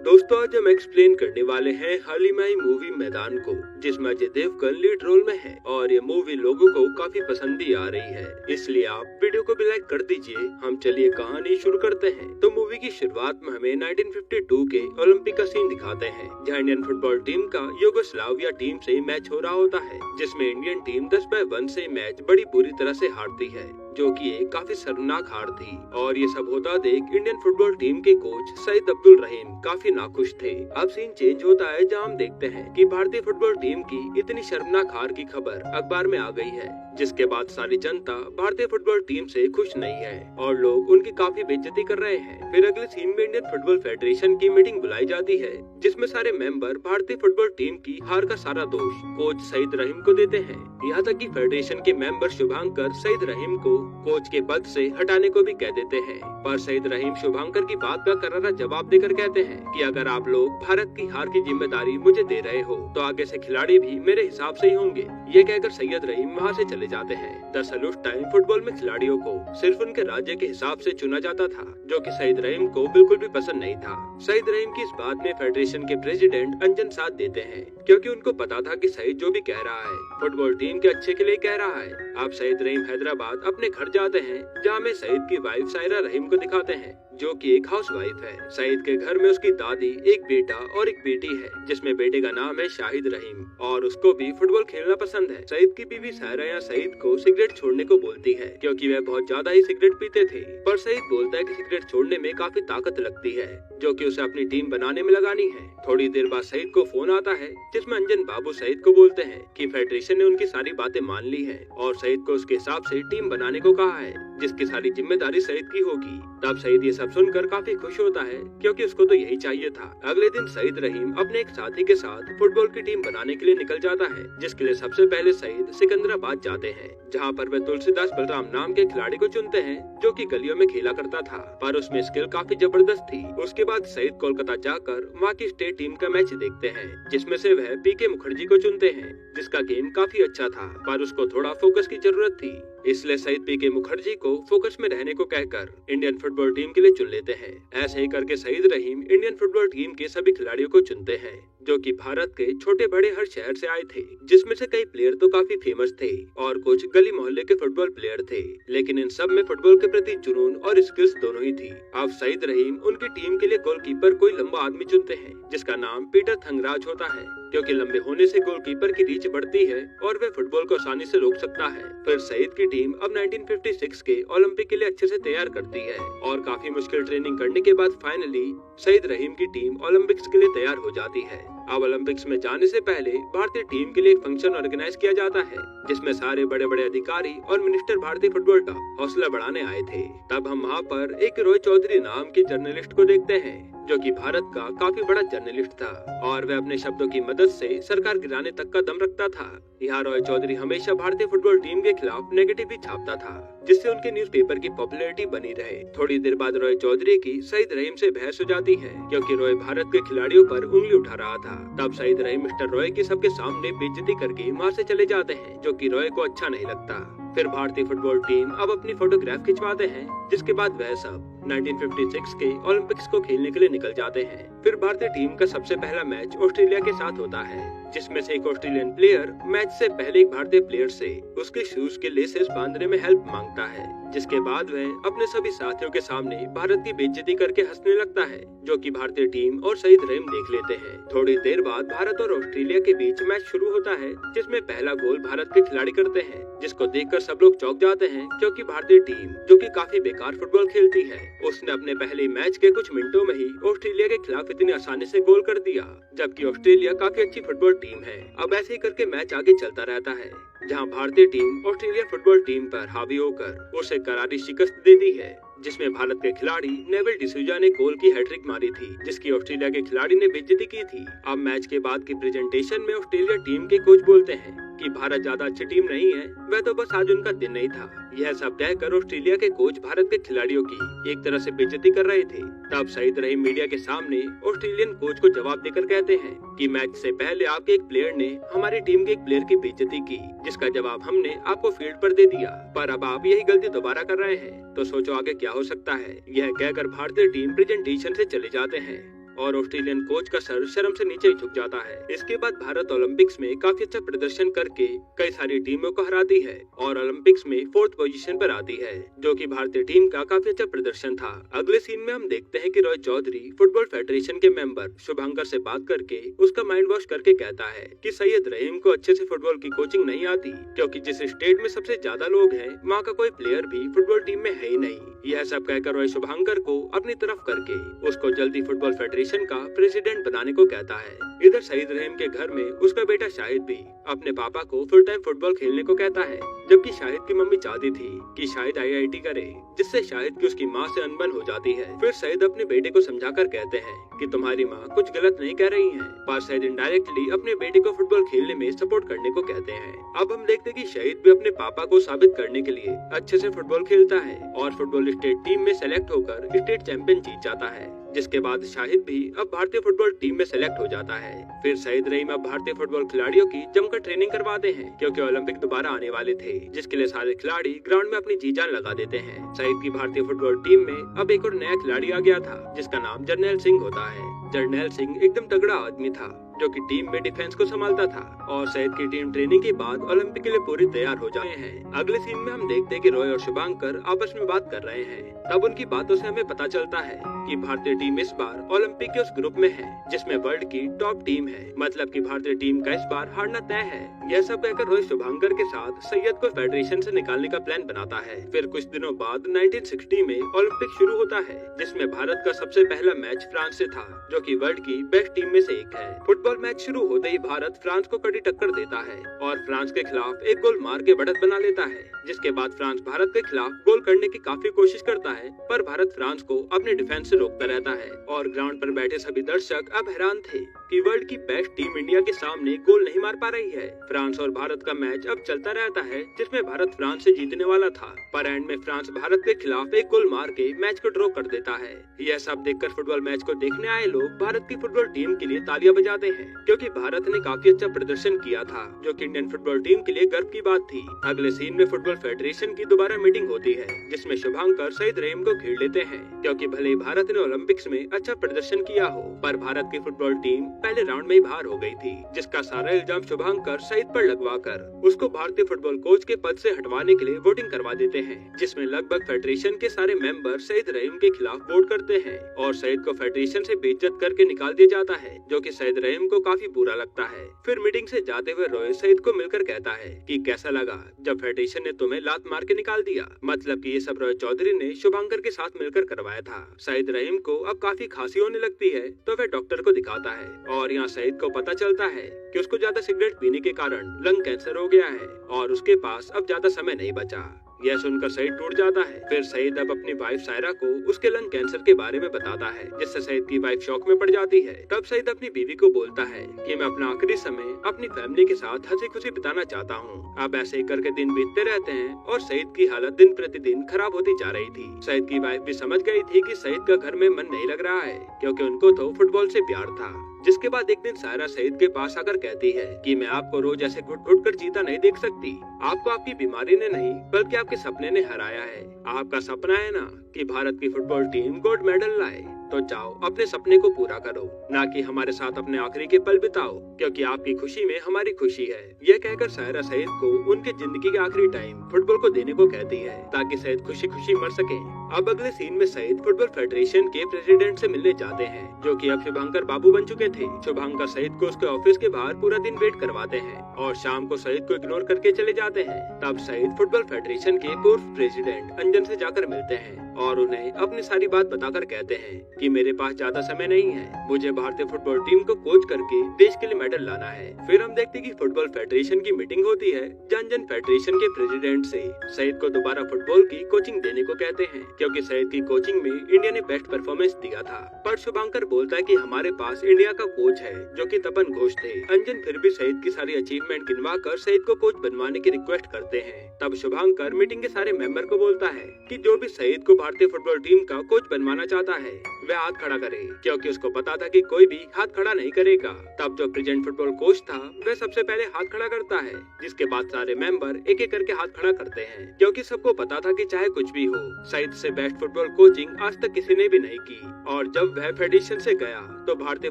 दोस्तों आज हम एक्सप्लेन करने वाले हैं हाल ही में आई मूवी मैदान को, जिसमें अजय देवगन लीड रोल में है और ये मूवी लोगों को काफी पसंद भी आ रही है, इसलिए आप वीडियो को भी लाइक कर दीजिए। हम चलिए कहानी शुरू करते हैं। तो मूवी की शुरुआत में हमें 1952 के ओलंपिक का सीन दिखाते हैं, जहां इंडियन फुटबॉल टीम का यूगोस्लाविया टीम से मैच हो रहा होता है, जिसमें इंडियन टीम 10-1 से मैच बड़ी बुरी तरह से हारती है, जो कि एक काफी शर्मनाक हार थी। और ये सब होता देख इंडियन फुटबॉल टीम के कोच सईद अब्दुल रहीम काफी नाखुश थे। अब सीन चेंज होता है, जहां हम देखते हैं कि भारतीय फुटबॉल टीम की इतनी शर्मनाक हार की खबर अखबार में आ गई है, जिसके बाद सारी जनता भारतीय फुटबॉल टीम से खुश नहीं है और लोग उनकी काफी बेइज्जती कर रहे हैं। फिर अगले सीन में इंडियन फुटबॉल फेडरेशन की मीटिंग बुलाई जाती है, जिसमें सारे मेंबर भारतीय फुटबॉल टीम की हार का सारा दोष कोच सईद रहीम को देते हैं। यहाँ तक कि फेडरेशन के मेंबर शुभांकर सईद रहीम को कोच के पद से हटाने को भी कह देते हैं, पर सईद रहीम शुभांकर की बात का करारा जवाब देकर कहते हैं कि अगर आप लोग भारत की हार की जिम्मेदारी मुझे दे रहे हो तो आगे से खिलाड़ी भी मेरे हिसाब से ही होंगे। ये कहकर सैयद रहीम वहाँ से चले जाते हैं। दरअसल उस टाइम फुटबॉल में खिलाड़ियों को सिर्फ उनके राज्य के हिसाब से चुना जाता था, जो कि सईद रहीम को बिल्कुल भी पसंद नहीं था। सईद रहीम की इस बात में फेडरेशन के प्रेसिडेंट अंजन साथ देते हैं, क्योंकि उनको पता था कि सईद जो भी कह रहा है फुटबॉल टीम के अच्छे के लिए कह रहा है। अब सईद रहीम हैदराबाद अपने घर जाते हैं, जहाँ में सईद की वाइफ सायरा रहीम को दिखाते हैं, जो कि एक हाउस वाइफ है। सईद के घर में उसकी दादी, एक बेटा और एक बेटी है, जिसमें बेटे का नाम है शाहिद रहीम और उसको भी फुटबॉल खेलना पसंद है। सईद की बीवी सायरा या सईद को सिगरेट छोड़ने को बोलती है, क्योंकि वह बहुत ज्यादा ही सिगरेट पीते थे, पर सईद बोलता है कि सिगरेट छोड़ने में काफी ताकत लगती है, जो कि उसे अपनी टीम बनाने में लगानी है। थोड़ी देर बाद सईद को फोन आता है, जिसमें अंजन बाबू सईद को बोलते हैं कि फेडरेशन ने उनकी सारी बातें मान ली है और सईद को उसके हिसाब से टीम बनाने को कहा है, जिसकी सारी जिम्मेदारी सईद की होगी। तब सईद ये सब सुनकर काफी खुश होता है, क्योंकि उसको तो यही चाहिए था। अगले दिन सईद रहीम अपने एक साथी के साथ फुटबॉल की टीम बनाने के लिए निकल जाता है, जिसके लिए सबसे पहले सईद सिकंदराबाद जाते हैं, जहां पर वे तुलसीदास बलराम नाम के खिलाड़ी को चुनते हैं, जो कि गलियों में खेला करता था, पर उसमें स्किल काफी जबरदस्त थी। उसके बाद सईद कोलकाता जाकर वहाँ की स्टेट टीम का मैच देखते हैं, जिसमें से वह पीके मुखर्जी को चुनते हैं, जिसका गेम काफी अच्छा था, पर उसको थोड़ा फोकस की जरूरत थी, इसलिए सईद पीके मुखर्जी को फोकस में रहने को कहकर इंडियन फुटबॉल टीम के लिए चुन लेते हैं। ऐसे ही करके सईद रहीम इंडियन फुटबॉल टीम के सभी खिलाड़ियों को चुनते हैं, जो कि भारत के छोटे बड़े हर शहर से आए थे, जिसमें से कई प्लेयर तो काफी फेमस थे और कुछ गली मोहल्ले के फुटबॉल प्लेयर थे, लेकिन इन सब में फुटबॉल के प्रति जुनून और स्किल्स दोनों ही थी। अब सईद रहीम उनकी टीम के लिए गोलकीपर कोई लंबा आदमी चुनते हैं, जिसका नाम पीटर थंगराज होता है, क्योंकि लंबे होने से गोलकीपर की रीच बढ़ती है और वह फुटबॉल को आसानी से रोक सकता है। फिर सईद की टीम अब 1956 के ओलंपिक के लिए अच्छे से तैयार करती है और काफी मुश्किल ट्रेनिंग करने के बाद फाइनली सईद रहीम की टीम ओलंपिक्स के लिए तैयार हो जाती है। अब ओलंपिक्स में जाने से पहले भारतीय टीम के लिए एक फंक्शन ऑर्गेनाइज किया जाता है, जिसमें सारे बड़े बड़े अधिकारी और मिनिस्टर भारतीय फुटबॉल का हौसला बढ़ाने आए थे। तब हम वहाँ पर एक रॉय चौधरी नाम के जर्नलिस्ट को देखते हैं, जो कि भारत का काफी बड़ा जर्नलिस्ट था और वह अपने शब्दों की मदद से सरकार गिराने तक का दम रखता था। यहाँ रॉय चौधरी हमेशा भारतीय फुटबॉल टीम के खिलाफ नेगेटिव ही छापता था, जिससे उनके न्यूज़पेपर की पॉपुलैरिटी बनी रहे। थोड़ी देर बाद रॉय चौधरी की सईद रहीम से बहस हो जाती है, क्योंकि रॉय भारत के खिलाड़ियों पर उंगली उठा रहा था। तब सईद रहीम मिस्टर रॉय की सबके सामने बेइज्जती करके वहाँ से चले जाते हैं, जो कि रॉय को अच्छा नहीं लगता। फिर भारतीय फुटबॉल टीम अब अपनी फोटोग्राफ खिंचवाते हैं, जिसके बाद वह सब 1956 के ओलंपिक्स को खेलने के लिए निकल जाते हैं। फिर भारतीय टीम का सबसे पहला मैच ऑस्ट्रेलिया के साथ होता है, जिसमें से एक ऑस्ट्रेलियन प्लेयर मैच से पहले एक भारतीय प्लेयर से उसके शूज के लेसेस बांधने में हेल्प मांगता है, जिसके बाद वह अपने सभी साथियों के सामने भारत की बेइज्जती करके हंसने लगता है, जो कि भारतीय टीम और सईद रहीम देख लेते हैं। थोड़ी देर बाद भारत और ऑस्ट्रेलिया के बीच मैच शुरू होता है, जिसमें पहला गोल भारत के खिलाड़ी करते हैं, जिसको देखकर सब लोग चौंक जाते हैं, क्योंकि भारतीय टीम, जो कि काफी बेकार फुटबॉल खेलती है, उसने अपने पहले मैच के कुछ मिनटों में ही ऑस्ट्रेलिया के खिलाफ इतनी आसानी से गोल कर दिया, जबकि ऑस्ट्रेलिया काफी अच्छी फुटबॉल टीम है। अब ऐसे ही करके मैच आगे चलता रहता है, जहां भारतीय टीम ऑस्ट्रेलिया फुटबॉल टीम पर हावी होकर उसे करारी शिकस्त दे दी है, जिसमें भारत के खिलाड़ी नेविल डिसूजा ने गोल की हैट्रिक मारी थी, जिसकी ऑस्ट्रेलिया के खिलाड़ी ने बेइज्जती की थी। अब मैच के बाद की प्रेजेंटेशन में ऑस्ट्रेलिया टीम के कोच बोलते हैं कि भारत ज्यादा अच्छी टीम नहीं है, वह तो बस आज उनका दिन नहीं था। यह सब कहकर ऑस्ट्रेलिया के कोच भारत के खिलाड़ियों की एक तरह से बेइज्जती कर रहे थे। तब सईद रहीम मीडिया के सामने ऑस्ट्रेलियन कोच को जवाब देकर कहते हैं कि मैच से पहले आपके एक प्लेयर ने हमारी टीम के एक प्लेयर की बेइज्जती की, जिसका जवाब हमने आपको फील्ड पर दे दिया, पर अब आप यही गलती दोबारा कर रहे हैं, तो सोचो आगे क्या हो सकता है। यह कहकर भारतीय टीम प्रेजेंटेशन से चले जाते हैं। और ऑस्ट्रेलियन कोच का सर शर्म से नीचे झुक जाता है। इसके बाद भारत ओलंपिक्स में काफी अच्छा प्रदर्शन करके कई सारी टीमों को हराती है और ओलंपिक्स में 4th पोजीशन पर आती है, जो कि भारतीय टीम का काफी अच्छा प्रदर्शन था। अगले सीन में हम देखते हैं कि रॉय चौधरी फुटबॉल फेडरेशन के मेंबर शुभंकर से बात करके उसका माइंड वॉश करके कहता है कि सैयद रहीम को अच्छे से फुटबॉल की कोचिंग नहीं आती, क्योंकि जिस स्टेट में सबसे ज्यादा लोग हैं वहाँ का कोई प्लेयर भी फुटबॉल टीम में है ही नहीं। यह सब कहकर रॉय शुभंकर को अपनी तरफ करके उसको जल्दी फुटबॉल फेडरेशन का प्रेसिडेंट बनाने को कहता है। इधर सईद रहीम के घर में उसका बेटा शाहिद भी अपने पापा को फुल टाइम फुटबॉल खेलने को कहता है, जबकि शाहिद की मम्मी चाहती थी कि शाहिद IIT करे, जिससे शाहिद की उसकी माँ से अनबन हो जाती है। फिर सईद अपने बेटे को समझाकर कहते हैं कि तुम्हारी माँ कुछ गलत नहीं कह रही है, पर सईद इनडायरेक्टली अपने बेटे को फुटबॉल खेलने में सपोर्ट करने को कहते हैं। अब हम देखते हैं कि शाहिद भी अपने पापा को साबित करने के लिए अच्छे से फुटबॉल खेलता है और फुटबॉल स्टेट टीम में सेलेक्ट होकर स्टेट चैंपियन जीत जाता है, जिसके बाद शाहिद भी अब भारतीय फुटबॉल टीम में सेलेक्ट हो जाता है। फिर सईद रहीम अब भारतीय फुटबॉल खिलाड़ियों की जमकर ट्रेनिंग करवाते हैं, क्योंकि ओलंपिक दोबारा आने वाले थे, जिसके लिए सारे खिलाड़ी ग्राउंड में अपनी जी जान लगा देते हैं। सईद की भारतीय फुटबॉल टीम में अब एक और नया खिलाड़ी आ गया था, जिसका नाम जर्नैल सिंह होता है। जर्नैल सिंह एकदम तगड़ा आदमी था, जो कि टीम में डिफेंस को संभालता था, और सईद की टीम ट्रेनिंग के बाद ओलंपिक के लिए पूरी तैयार हो जाए हैं। अगले सीन में हम देखते हैं कि रॉय और शुभंकर आपस में बात कर रहे हैं। तब उनकी बातों से हमें पता चलता है कि भारतीय टीम इस बार ओलंपिक के उस ग्रुप में है जिसमें वर्ल्ड की टॉप टीम है, मतलब कि भारतीय टीम का इस बार हारना तय है। यह सब कहकर रॉय शुभंकर के साथ सैयद को फेडरेशन से निकालने का प्लान बनाता है। फिर कुछ दिनों बाद 1960 में ओलंपिक शुरू होता है, जिसमें भारत का सबसे पहला मैच फ्रांस से था, जो कि वर्ल्ड की बेस्ट टीम में से एक है। फुटबॉल मैच शुरू होते ही भारत फ्रांस को कड़ी टक्कर देता है और फ्रांस के खिलाफ एक गोल मार के बढ़त बना लेता है, जिसके बाद फ्रांस भारत के खिलाफ गोल करने की काफी कोशिश करता है, पर भारत फ्रांस को अपने डिफेंस से रोकता रहता है। और ग्राउंड पर बैठे सभी दर्शक अब हैरान थे कि वर्ल्ड की बेस्ट टीम इंडिया के सामने गोल नहीं मार पा रही है। फ्रांस और भारत का मैच अब चलता रहता है, जिसमें भारत फ्रांस से जीतने वाला था, पर एंड में फ्रांस भारत के खिलाफ एक गोल मार के मैच को ड्रॉ कर देता है। यह सब देखकर फुटबॉल मैच को देखने आए लोग भारत की फुटबॉल टीम के लिए तालियां बजाते हैं, क्योंकि भारत ने काफी अच्छा प्रदर्शन किया था, जो कि इंडियन फुटबॉल टीम के लिए गर्व की बात थी। अगले सीन में फुटबॉल फेडरेशन की दोबारा मीटिंग होती है, जिसमें शुभंकर सईद रहीम को घेर लेते हैं, क्योंकि भले ही भारत ने ओलंपिक्स में अच्छा प्रदर्शन किया हो, पर भारत की फुटबॉल टीम पहले राउंड में ही बाहर हो गई थी, जिसका सारा इल्जाम शुभंकर सईद पर लगवाकर उसको भारतीय फुटबॉल कोच के पद से हटवाने के लिए वोटिंग करवा देते हैं, जिसमें लगभग फेडरेशन के सारे मेंबर सईद रहीम के खिलाफ वोट करते हैं और सईद को फेडरेशन से बेइज्जत करके निकाल दिया जाता है, जो कि सईद रहीम को काफी बुरा लगता है। फिर मीटिंग से जाते हुए रॉय सईद को मिलकर कहता है कि कैसा लगा जब फेडरेशन ने तुम्हें लात मार के निकाल दिया, मतलब कि ये सब रॉय चौधरी ने शुभंकर के साथ मिलकर करवाया था। सईद रहीम को अब काफी खांसी होने लगती है, तो वह डॉक्टर को दिखाता है और यहाँ सईद को पता चलता है कि उसको ज्यादा सिगरेट पीने के कारण लंग कैंसर हो गया है और उसके पास अब ज्यादा समय नहीं बचा। यह सुनकर सईद टूट जाता है। फिर सईद अब अपनी वाइफ सायरा को उसके लंग कैंसर के बारे में बताता है, जिससे सईद की वाइफ शॉक में पड़ जाती है। तब सईद अपनी बीवी को बोलता है कि मैं अपना आखिरी समय अपनी फैमिली के साथ हंसी खुशी बिताना चाहता हूँ। अब ऐसे ही करके दिन बीतते रहते हैं और सईद की हालत दिन प्रतिदिन खराब होती जा रही थी। सईद की वाइफ भी समझ गई थी कि सईद का घर में मन नहीं लग रहा है, क्योंकि उनको तो फुटबॉल से प्यार था। जिसके बाद एक दिन सायरा सईद के पास आकर कहती है कि मैं आपको रोज ऐसे घुट घुट कर जीता नहीं देख सकती। आपको आपकी बीमारी ने नहीं बल्कि आपके सपने ने हराया है। आपका सपना है ना कि भारत की फुटबॉल टीम गोल्ड मेडल लाए, तो जाओ अपने सपने को पूरा करो, ना कि हमारे साथ अपने आखिरी के पल बिताओ, क्योंकि आपकी खुशी में हमारी खुशी है। यह कहकर सायरा सईद को उनके जिंदगी के आखिरी टाइम फुटबॉल को देने को कहती है, ताकि सईद खुशी खुशी मर सके। अब अगले सीन में सईद फुटबॉल फेडरेशन के प्रेसिडेंट से मिलने जाते हैं, जो कि अब शुभंकर बाबू बन चुके थे। शुभंकर सईद को उसके ऑफिस के बाहर पूरा दिन वेट करवाते हैं और शाम को सईद को इग्नोर करके चले जाते हैं। तब सईद फुटबॉल फेडरेशन के पूर्व प्रेसिडेंट अंजन से जाकर मिलते हैं और उन्हें अपनी सारी बात बताकर कहते हैं कि मेरे पास ज्यादा समय नहीं है, मुझे भारतीय फुटबॉल टीम को कोच करके देश के लिए मेडल लाना है। फिर हम देखते हैं कि फुटबॉल फेडरेशन की मीटिंग होती है, जहाँ अंजन फेडरेशन के प्रेसिडेंट से सईद को दोबारा फुटबॉल की कोचिंग देने को कहते हैं, क्योंकि सईद की कोचिंग में इंडिया ने बेस्ट परफॉर्मेंस दिया था। पर शुभंकर बोलता है कि हमारे पास इंडिया का कोच है, जो कि तपन घोष थे। अंजन फिर भी सईद की सारी अचीवमेंट गिनवा कर सईद को कोच बनवाने की रिक्वेस्ट करते हैं। तब शुभंकर मीटिंग के सारे मेंबर को बोलता है कि जो भी सईद को भारतीय फुटबॉल टीम का कोच बनवाना चाहता है वह हाथ खड़ा करे, क्योंकि उसको पता था कि कोई भी हाथ खड़ा नहीं करेगा। तब जो प्रेजेंट फुटबॉल कोच था वह सबसे पहले हाथ खड़ा करता है, जिसके बाद सारे मेंबर एक एक करके हाथ खड़ा करते हैं, क्योंकि सबको पता था कि चाहे कुछ भी हो सईद से बेस्ट फुटबॉल कोचिंग आज तक किसी ने भी नहीं की। और जब वह फेडरेशन से गया तो भारतीय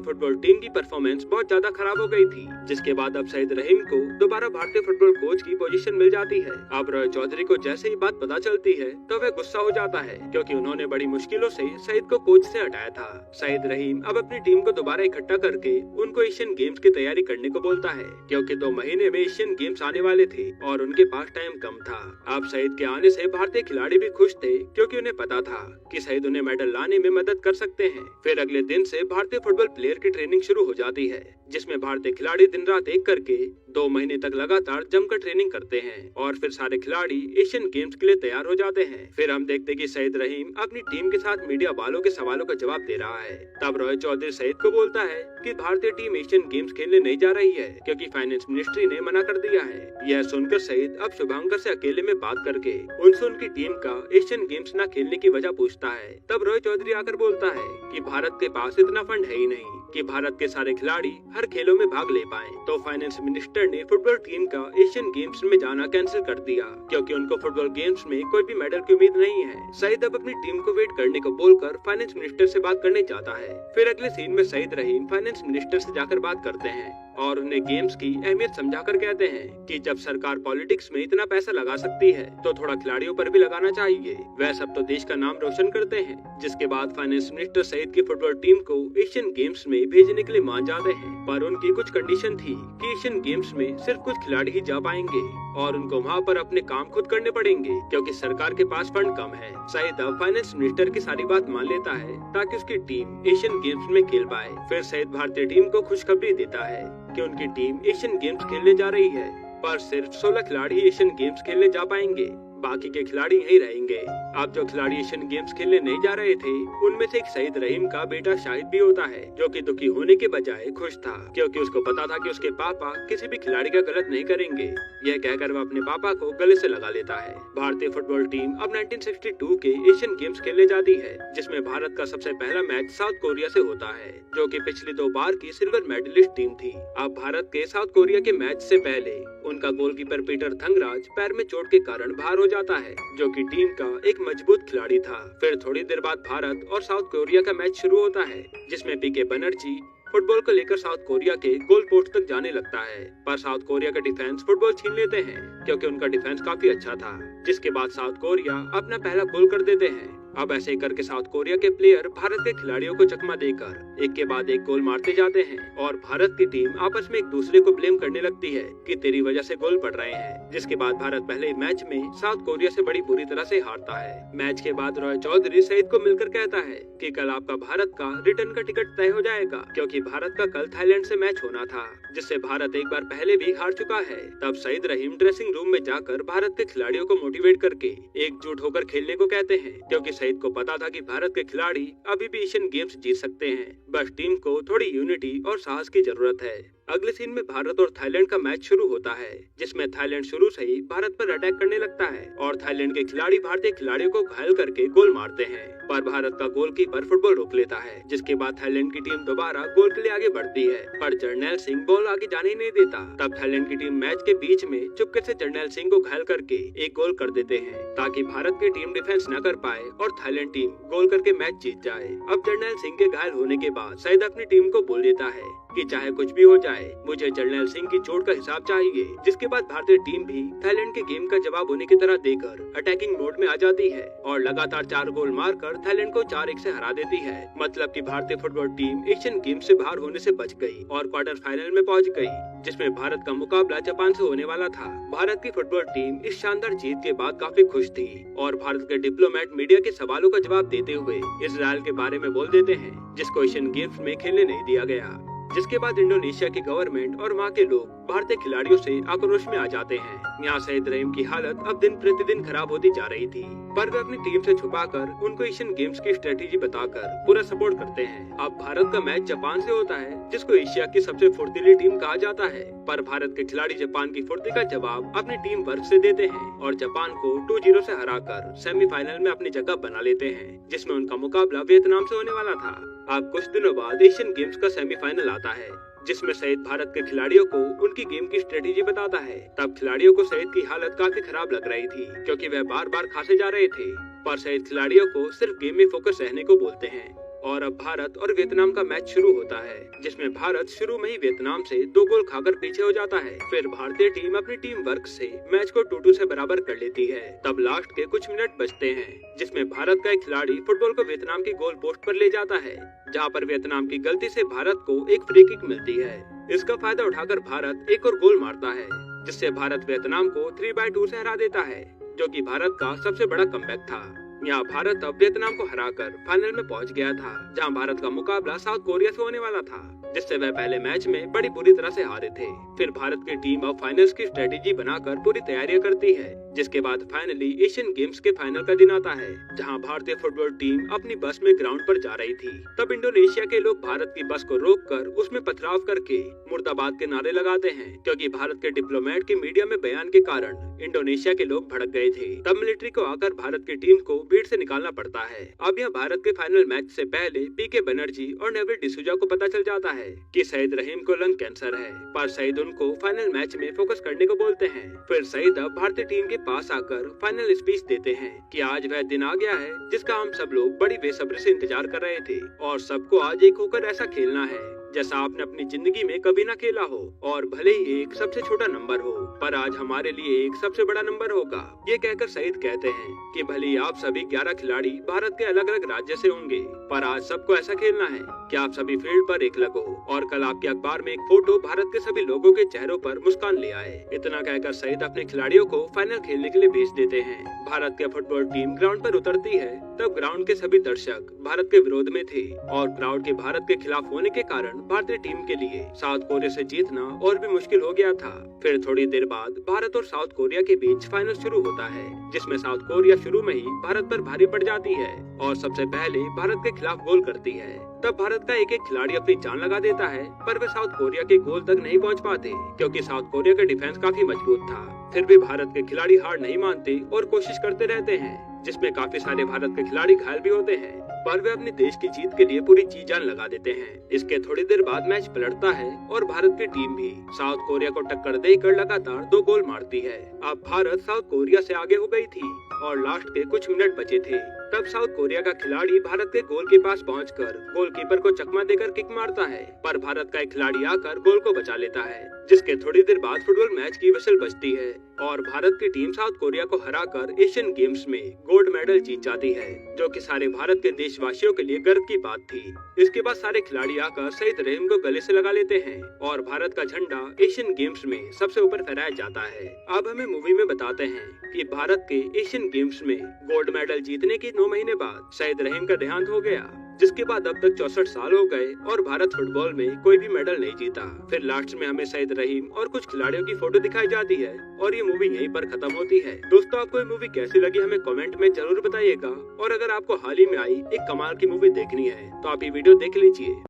फुटबॉल टीम की परफॉर्मेंस बहुत ज्यादा खराब हो गई थी, जिसके बाद अब सईद रहीम को दोबारा भारतीय फुटबॉल कोच की पोजीशन मिल जाती है। अब रॉय चौधरी को जैसे ही बात पता चलती है तो वह गुस्सा हो जाता है, क्योंकि उन्होंने बड़ी मुश्किलों से सईद को कोच से हटाया था। सईद रहीम अब अपनी टीम को दोबारा इकट्ठा करके उनको एशियन गेम्स की तैयारी करने को बोलता है, क्योंकि 2 महीने में एशियन गेम्स आने वाले थे और उनके पास टाइम कम था। अब सईद के आने से भारतीय खिलाड़ी भी खुश थे, क्योंकि उन्हें पता था कि सईद उन्हें मेडल लाने में मदद कर सकते हैं। फिर अगले दिन से भारतीय फुटबॉल प्लेयर की ट्रेनिंग शुरू हो जाती है, जिसमें भारतीय खिलाड़ी दिन रात एक करके 2 महीने तक लगातार जमकर ट्रेनिंग करते हैं और फिर सारे खिलाड़ी एशियन गेम्स के लिए तैयार हो जाते हैं। फिर हम देखते कि सईद रहीम अपनी टीम के साथ मीडिया वालों के सवालों का जवाब दे रहा है। तब रॉय चौधरी सईद को बोलता है कि भारतीय टीम एशियन गेम्स खेलने नहीं जा रही है, क्योंकि फाइनेंस मिनिस्ट्री ने मना कर दिया है। यह सुनकर सईद अब शुभंकर से अकेले में बात करके उनसे उनकी टीम का एशियन गेम्स न खेलने की वजह पूछता है। तब रॉय चौधरी आकर बोलता है कि भारत के पास इतना फंड है ही नहीं कि भारत के सारे खिलाड़ी हर खेलों में भाग ले पाएं। तो फाइनेंस मिनिस्टर ने फुटबॉल टीम का एशियन गेम्स में जाना कैंसिल कर दिया, क्योंकि उनको फुटबॉल गेम्स में कोई भी मेडल की उम्मीद नहीं है। सईद अब अपनी टीम को वेट करने को बोलकर फाइनेंस मिनिस्टर से बात करने जाता है। फिर अगले सीन में सईद रहीम फाइनेंस मिनिस्टर से जाकर बात करते हैं और उन्हें गेम्स की अहमियत समझाकर कहते हैं कि जब सरकार पॉलिटिक्स में इतना पैसा लगा सकती है तो थोड़ा खिलाड़ियों पर भी लगाना चाहिए। वह सब तो देश का नाम रोशन करते हैं। जिसके बाद फाइनेंस मिनिस्टर सईद की फुटबॉल टीम को एशियन गेम्स में भेजने के लिए मान जाते हैं, पर उनकी कुछ कंडीशन थी कि एशियन गेम्स में सिर्फ कुछ खिलाड़ी ही जा पाएंगे और उनको वहाँ पर अपने काम खुद करने पड़ेंगे, क्योंकि सरकार के पास फंड कम है। सईद अब फाइनेंस मिनिस्टर की सारी बात मान लेता है ताकि उसकी टीम एशियन गेम्स में खेल पाए। फिर सईद भारतीय टीम को खुशखबरी देता है कि उनकी टीम एशियन गेम्स खेलने जा रही है, पर सिर्फ 16 खिलाड़ी एशियन गेम्स खेलने जा पाएंगे, बाकी के खिलाड़ी यहीं रहेंगे। अब जो खिलाड़ी एशियन गेम्स खेलने नहीं जा रहे थे उनमें से एक सईद रहीम का बेटा शाहिद भी होता है, जो कि दुखी होने के बजाय खुश था, क्योंकि उसको पता था कि उसके पापा किसी भी खिलाड़ी का गलत नहीं करेंगे। यह कहकर वह अपने पापा को गले से लगा लेता है। भारतीय फुटबॉल टीम अब 1962 के एशियन गेम्स खेलने जाती है, जिसमें भारत का सबसे पहला मैच साउथ कोरिया से होता है, जो कि पिछली 2 बार की सिल्वर मेडलिस्ट टीम थी। अब भारत के साउथ कोरिया के मैच से पहले उनका गोलकीपर पीटर थंगराज पैर में चोट के कारण बाहर हो जाता है, जो कि टीम का एक मजबूत खिलाड़ी था। फिर थोड़ी देर बाद भारत और साउथ कोरिया का मैच शुरू होता है, जिसमें पीके बनर्जी फुटबॉल को लेकर साउथ कोरिया के गोल पोस्ट तक जाने लगता है, पर साउथ कोरिया का डिफेंस फुटबॉल छीन लेते हैं, क्योंकि उनका डिफेंस काफी अच्छा था। जिसके बाद साउथ कोरिया अपना पहला गोल कर देते हैं। अब ऐसे करके साउथ कोरिया के प्लेयर भारत के खिलाड़ियों को चकमा देकर एक के बाद एक गोल मारते जाते हैं और भारत की टीम आपस में एक दूसरे को ब्लेम करने लगती है कि तेरी वजह से गोल पड़ रहे हैं। जिसके बाद भारत पहले मैच में साउथ कोरिया से बड़ी बुरी तरह से हारता है। मैच के बाद रॉय चौधरी सईद को मिलकर कहता है कि कल आपका भारत का रिटर्न का टिकट तय हो जाएगा, क्योंकि भारत का कल थाईलैंड से मैच होना था, जिससे भारत एक बार पहले भी हार चुका है। तब सईद रहीम ड्रेसिंग रूम में जाकर भारत के खिलाड़ियों को मोटिवेट करके एकजुट होकर खेलने को कहते हैं, क्योंकि सईद को पता था कि भारत के खिलाड़ी अभी भी एशियन गेम्स जीत सकते हैं, बस टीम को थोड़ी यूनिटी और साहस की जरूरत है। अगले सीन में भारत और थाईलैंड का मैच शुरू होता है, जिसमें थाईलैंड शुरू से ही भारत पर अटैक करने लगता है और थाईलैंड के खिलाड़ी भारतीय खिलाड़ियों को घायल करके गोल मारते हैं, पर भारत का गोलकीपर फुटबॉल रोक लेता है। जिसके बाद थाईलैंड की टीम दोबारा गोल के लिए आगे बढ़ती है, पर जर्नैल सिंह बॉल आगे जाने ही नहीं देता। तब थाईलैंड की टीम मैच के बीच में चुपके से जर्नैल सिंह को घायल करके एक गोल कर देते हैं, ताकि भारत की टीम डिफेंस न कर पाए और थाईलैंड टीम गोल करके मैच जीत जाए। अब जर्नैल सिंह के घायल होने के बाद सईद अपनी टीम को बोल देता है कि चाहे कुछ भी हो जाए, मुझे जर्नैल सिंह की चोट का हिसाब चाहिए। जिसके बाद भारतीय टीम भी थाईलैंड के गेम का जवाब होने की तरह देकर अटैकिंग मोड में आ जाती है और लगातार 4 गोल मारकर थाईलैंड को 4-1 से हरा देती है। मतलब कि भारतीय फुटबॉल टीम एशियन गेम्स से बाहर होने से बच गई और क्वार्टर फाइनल में पहुंच गई, जिसमें भारत का मुकाबला जापान से होने वाला था। भारत की फुटबॉल टीम इस शानदार जीत के बाद काफी खुश थी और भारत के डिप्लोमेट मीडिया के सवालों का जवाब देते हुए इजराइल के बारे में बोल देते हैं, जिसको एशियन गेम्स में खेलने नहीं दिया गया। जिसके बाद इंडोनेशिया की गवर्नमेंट और वहाँ के लोग भारतीय खिलाड़ियों से आक्रोश में आ जाते हैं। यहाँ सईद रहीम की हालत अब दिन प्रतिदिन खराब होती जा रही थी, पर वे अपनी टीम से छुपाकर उनको एशियन गेम्स की स्ट्रेटेजी बताकर पूरा सपोर्ट करते हैं। अब भारत का मैच जापान से होता है, जिसको एशिया की सबसे फुर्तीली टीम कहा जाता है, पर भारत के खिलाड़ी जापान की फुर्ती का जवाब अपनी टीम वर्क से देते हैं और जापान को 2-0 से हराकर सेमीफाइनल में अपनी जगह बना लेते हैं, जिसमें उनका मुकाबला वियतनाम से होने वाला था। अब कुछ दिनों बाद एशियन गेम्स का सेमीफाइनल आता है, जिसमें सईद भारत के खिलाड़ियों को उनकी गेम की स्ट्रेटेजी बताता है। तब खिलाड़ियों को सईद की हालत काफी खराब लग रही थी, क्योंकि वह बार बार खासे जा रहे थे, पर सईद खिलाड़ियों को सिर्फ गेम में फोकस रहने को बोलते हैं। और अब भारत और वियतनाम का मैच शुरू होता है, जिसमें भारत शुरू में ही वियतनाम से 2 गोल खाकर पीछे हो जाता है। फिर भारतीय टीम अपनी टीम वर्क से मैच को 2-2 से बराबर कर लेती है। तब लास्ट के कुछ मिनट बचते हैं, जिसमें भारत का एक खिलाड़ी फुटबॉल को वियतनाम की गोल पोस्ट पर ले जाता है, जहां पर वियतनाम की गलती से भारत को एक फ्री किक मिलती है। इसका फायदा उठाकर भारत एक और गोल मारता है, जिससे भारत वियतनाम को 3-2 से हरा देता है, जो कि भारत का सबसे बड़ा कमबैक था। यहाँ भारत अब वियतनाम को हराकर फाइनल में पहुंच गया था, जहां भारत का मुकाबला साउथ कोरिया से होने वाला था, जिससे वह पहले मैच में बड़ी बुरी तरह से हारे थे। फिर भारत की टीम अब फाइनल्स की स्ट्रेटेजी बनाकर पूरी तैयारियां करती है, जिसके बाद फाइनली एशियन गेम्स के फाइनल का दिन आता है, जहां भारतीय फुटबॉल टीम अपनी बस में ग्राउंड पर जा रही थी। तब इंडोनेशिया के लोग भारत की बस को रोककर उसमें पथराव करके मुर्दाबाद के नारे लगाते हैं, क्योंकि भारत के डिप्लोमेट के मीडिया में बयान के कारण इंडोनेशिया के लोग भड़क गए थे। तब मिलिट्री को आकर भारत की टीम को भीड़ से निकालना पड़ता है। अब यह भारत के फाइनल मैच से पहले पीके बनर्जी और नेविल डिसूजा को पता चल जाता है कि सईद रहीम को लंग कैंसर है, पर सईद उनको फाइनल मैच में फोकस करने को बोलते हैं। फिर सईद अब भारतीय टीम के पास आकर फाइनल स्पीच देते हैं कि आज वह दिन आ गया है जिसका हम सब लोग बड़ी बेसब्री से इंतजार कर रहे थे, और सबको आज एक होकर ऐसा खेलना है जैसा आपने अपनी जिंदगी में कभी ना खेला हो, और भले ही एक सबसे छोटा नंबर हो, पर आज हमारे लिए एक सबसे बड़ा नंबर होगा। ये कहकर सईद कहते हैं कि भले ही आप सभी 11 खिलाड़ी भारत के अलग अलग राज्य से होंगे, पर आज सबको ऐसा खेलना है कि आप सभी फील्ड पर एक लगो, और कल आपके अखबार में एक फोटो भारत के सभी लोगों के चेहरों पर मुस्कान ले आए। इतना कहकर सईद अपने खिलाड़ियों को फाइनल खेलने के लिए भेज देते हैं। भारत की फुटबॉल टीम ग्राउंड पर उतरती है, तब ग्राउंड के सभी दर्शक भारत के विरोध में थे, और क्राउड के भारत के खिलाफ होने के कारण भारतीय टीम के लिए साउथ कोरिया से जीतना और भी मुश्किल हो गया था। फिर थोड़ी देर बाद भारत और साउथ कोरिया के बीच फाइनल शुरू होता है, जिसमें साउथ कोरिया शुरू में ही भारत पर भारी पड़ जाती है और सबसे पहले भारत के खिलाफ गोल करती है। तब भारत का एक एक खिलाड़ी अपनी जान लगा देता है, पर वे साउथ कोरिया के गोल तक नहीं पहुंच पाते, क्योंकि साउथ कोरिया का डिफेंस काफी मजबूत था। फिर भी भारत के खिलाड़ी हार नहीं मानते और कोशिश करते रहते हैं, जिसमें काफी सारे भारत के खिलाड़ी घायल भी होते हैं, पर वे अपने देश की जीत के लिए पूरी जी जान लगा देते हैं। इसके थोड़ी देर बाद मैच पलटता है और भारत की टीम भी साउथ कोरिया को टक्कर देकर लगातार 2 गोल मारती है। अब भारत साउथ कोरिया से आगे हो गई थी और लास्ट के कुछ मिनट बचे थे। तब साउथ कोरिया का खिलाड़ी भारत के गोल के पास पहुंचकर गोलकीपर को चकमा देकर किक मारता है, पर भारत का एक खिलाड़ी आकर गोल को बचा लेता है, जिसके थोड़ी देर बाद फुटबॉल मैच की विसल बजती है और भारत की टीम साउथ कोरिया को हराकर एशियन गेम्स में गोल्ड मेडल जीत जाती है, जो कि सारे भारत के देशवासियों के लिए गर्व की बात थी। इसके बाद सारे खिलाड़ी आकर सईद रहीम को गले से लगा लेते हैं और भारत का झंडा एशियन गेम्स में सबसे ऊपर फहराया जाता है। अब हमें मूवी में बताते हैं कि भारत के एशियन गेम्स में गोल्ड मेडल जीतने के 9 महीने बाद सईद रहीम का देहांत हो गया, जिसके बाद अब तक 64 साल हो गए और भारत फुटबॉल में कोई भी मेडल नहीं जीता। फिर लास्ट में हमें सईद रहीम और कुछ खिलाड़ियों की फोटो दिखाई जाती है और ये मूवी यहीं पर खत्म होती है। दोस्तों, आपको ये मूवी कैसी लगी हमें कमेंट में जरूर बताइएगा, और अगर आपको हाल ही में आई एक कमाल की मूवी देखनी है तो आप ये वीडियो देख लीजिए।